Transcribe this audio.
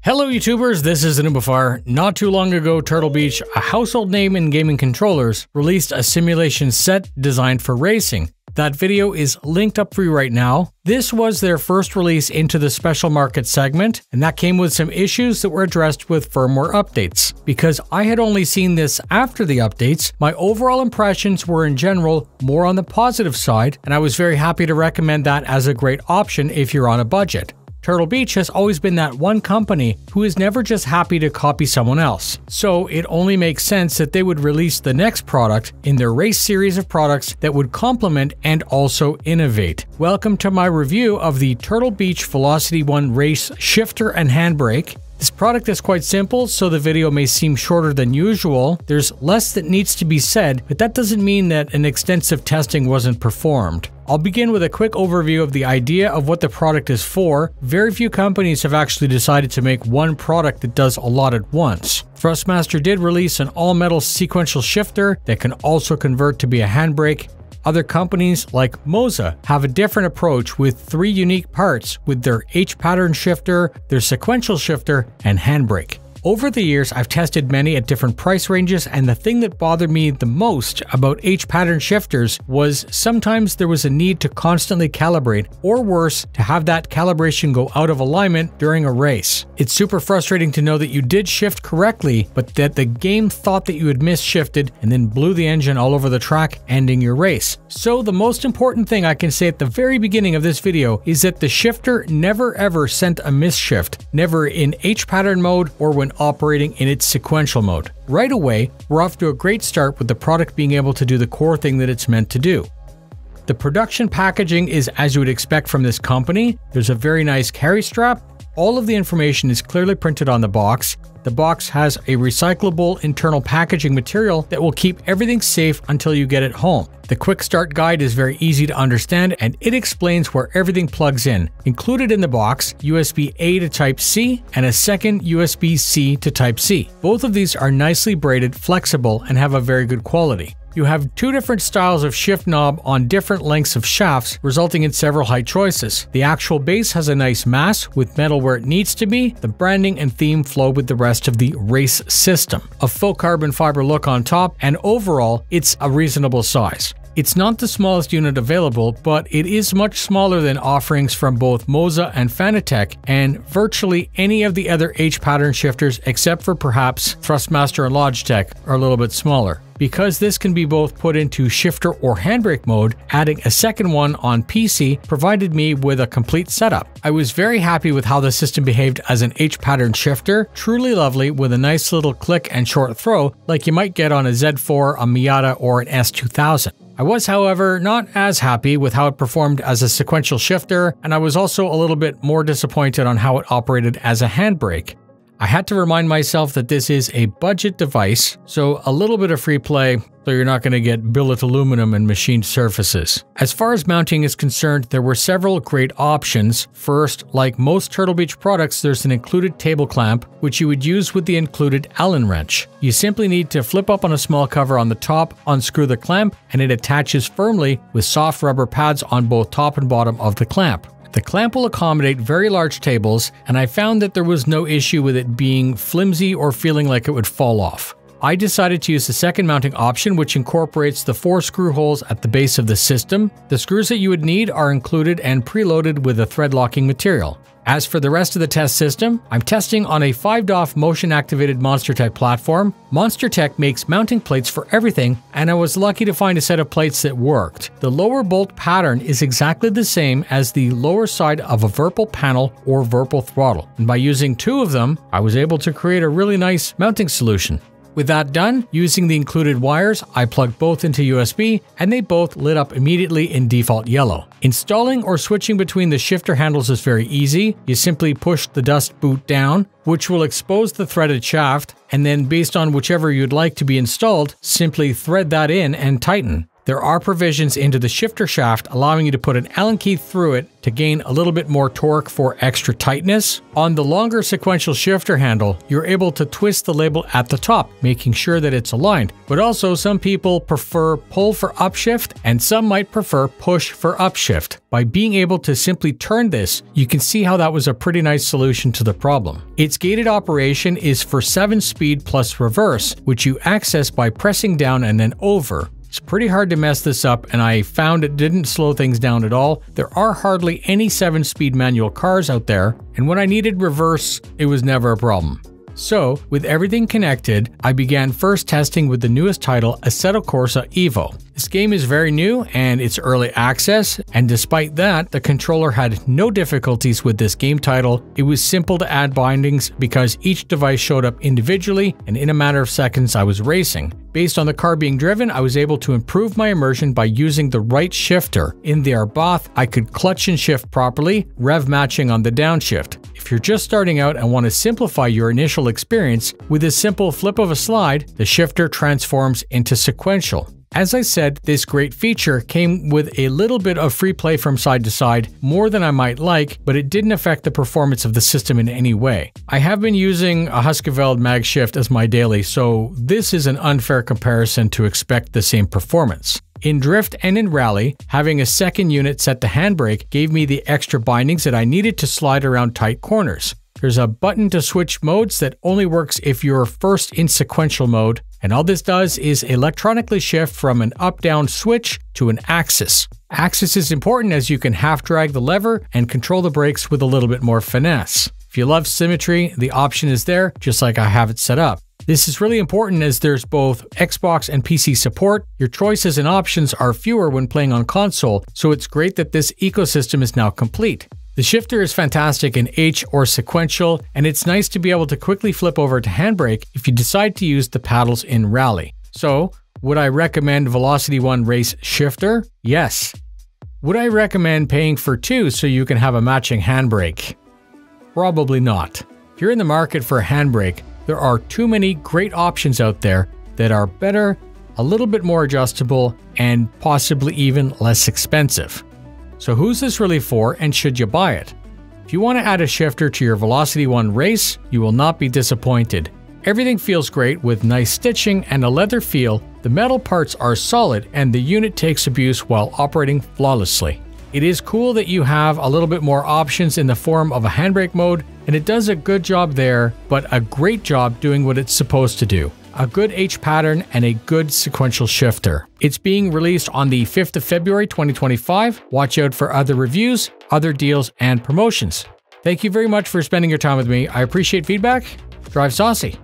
Hello YouTubers, this is noobifier. Not too long ago, Turtle Beach, a household name in gaming controllers, released a simulation set designed for racing. That video is linked up for you right now. This was their first release into the special market segment, and that came with some issues that were addressed with firmware updates. Because I had only seen this after the updates, my overall impressions were in general more on the positive side, and I was very happy to recommend that as a great option if you're on a budget. Turtle Beach has always been that one company who is never just happy to copy someone else, so it only makes sense that they would release the next product in their race series of products that would complement and also innovate. Welcome to my review of the Turtle Beach Velocity 1 Race Shifter and Handbrake. This product is quite simple, so the video may seem shorter than usual. There's less that needs to be said, but that doesn't mean that an extensive testing wasn't performed. I'll begin with a quick overview of the idea of what the product is for. Very few companies have actually decided to make one product that does a lot at once. Thrustmaster did release an all-metal sequential shifter that can also convert to be a handbrake. Other companies, like Moza, have a different approach with three unique parts with their H-pattern shifter, their sequential shifter, and handbrake. Over the years, I've tested many at different price ranges, and the thing that bothered me the most about H-pattern shifters was sometimes there was a need to constantly calibrate, or worse, to have that calibration go out of alignment during a race. It's super frustrating to know that you did shift correctly, but that the game thought that you had misshifted and then blew the engine all over the track, ending your race. So the most important thing I can say at the very beginning of this video is that the shifter never ever sent a misshift, never in H-pattern mode or when operating in its sequential mode. Right away, we're off to a great start with the product being able to do the core thing that it's meant to do. The production packaging is as you would expect from this company. There's a very nice carry strap. All of the information is clearly printed on the box. The box has a recyclable internal packaging material that will keep everything safe until you get it home. The quick start guide is very easy to understand, and it explains where everything plugs in. Included in the box, USB-A to Type-C and a second USB-C to Type-C. Both of these are nicely braided, flexible, and have a very good quality. You have two different styles of shift knob on different lengths of shafts, resulting in several height choices. The actual base has a nice mass with metal where it needs to be. The branding and theme flow with the rest of the race system. A faux carbon fiber look on top, and overall, it's a reasonable size. It's not the smallest unit available, but it is much smaller than offerings from both Moza and Fanatec and virtually any of the other H-pattern shifters except for perhaps Thrustmaster and Logitech are a little bit smaller. Because this can be both put into shifter or handbrake mode, adding a second one on PC provided me with a complete setup. I was very happy with how the system behaved as an H-pattern shifter, truly lovely with a nice little click and short throw like you might get on a Z4, a Miata, or an S2000. I was, however, not as happy with how it performed as a sequential shifter, and I was also a little bit more disappointed on how it operated as a handbrake. I had to remind myself that this is a budget device, so a little bit of free play, so you're not going to get billet aluminum and machined surfaces. As far as mounting is concerned, there were several great options. First, like most Turtle Beach products, there's an included table clamp, which you would use with the included Allen wrench. You simply need to flip up on a small cover on the top, unscrew the clamp, and it attaches firmly with soft rubber pads on both top and bottom of the clamp. The clamp will accommodate very large tables, and I found that there was no issue with it being flimsy or feeling like it would fall off. I decided to use the second mounting option, which incorporates the 4 screw holes at the base of the system. The screws that you would need are included and preloaded with a thread locking material. As for the rest of the test system, I'm testing on a 5DOF motion-activated MonsterTech platform. MonsterTech makes mounting plates for everything, and I was lucky to find a set of plates that worked. The lower bolt pattern is exactly the same as the lower side of a Virpil panel or Virpil throttle, and by using 2 of them, I was able to create a really nice mounting solution. With that done, using the included wires, I plugged both into USB, and they both lit up immediately in default yellow. Installing or switching between the shifter handles is very easy. You simply push the dust boot down, which will expose the threaded shaft, and then based on whichever you'd like to be installed, simply thread that in and tighten. there are provisions into the shifter shaft allowing you to put an Allen key through it to gain a little bit more torque for extra tightness. On the longer sequential shifter handle, you're able to twist the label at the top, making sure that it's aligned. But also, some people prefer pull for upshift and some might prefer push for upshift. By being able to simply turn this, you can see how that was a pretty nice solution to the problem. Its gated operation is for 7-speed plus reverse, which you access by pressing down and then over. It's pretty hard to mess this up, and I found it didn't slow things down at all. There are hardly any 7-speed manual cars out there, and when I needed reverse, it was never a problem. So, with everything connected, I began first testing with the newest title, Assetto Corsa Evo. This game is very new and it's early access, and despite that, the controller had no difficulties with this game title. It was simple to add bindings because each device showed up individually, and in a matter of seconds I was racing. Based on the car being driven, I was able to improve my immersion by using the right shifter. In the Arbath, I could clutch and shift properly, rev matching on the downshift. If you're just starting out and want to simplify your initial experience, with a simple flip of a slide, the shifter transforms into sequential. As I said, this great feature came with a little bit of free play from side to side, more than I might like, but it didn't affect the performance of the system in any way. I have been using a Husqvarna mag shift as my daily, so this is an unfair comparison to expect the same performance. In drift and in rally, having a second unit set to handbrake gave me the extra bindings that I needed to slide around tight corners. There's a button to switch modes that only works if you're first in sequential mode, and all this does is electronically shift from an up-down switch to an axis. Axis is important as you can half-drag the lever and control the brakes with a little bit more finesse. If you love symmetry, the option is there, just like I have it set up. This is really important as there's both Xbox and PC support. Your choices and options are fewer when playing on console, so it's great that this ecosystem is now complete. The shifter is fantastic in H or sequential, and it's nice to be able to quickly flip over to handbrake if you decide to use the paddles in rally. So, would I recommend Velocity 1 Race Shifter? Yes. Would I recommend paying for 2 so you can have a matching handbrake? Probably not. If you're in the market for a handbrake, there are too many great options out there that are better, a little bit more adjustable, and possibly even less expensive. So who's this really for, and should you buy it? If you want to add a shifter to your Velocity 1 Race, you will not be disappointed. Everything feels great with nice stitching and a leather feel, the metal parts are solid, and the unit takes abuse while operating flawlessly. It is cool that you have a little bit more options in the form of a handbrake mode, and it does a good job there, but a great job doing what it's supposed to do. A good H pattern and a good sequential shifter. It's being released on the 5th of February 2025. Watch out for other reviews, other deals, and promotions. Thank you very much for spending your time with me. I appreciate feedback. Drive saucy.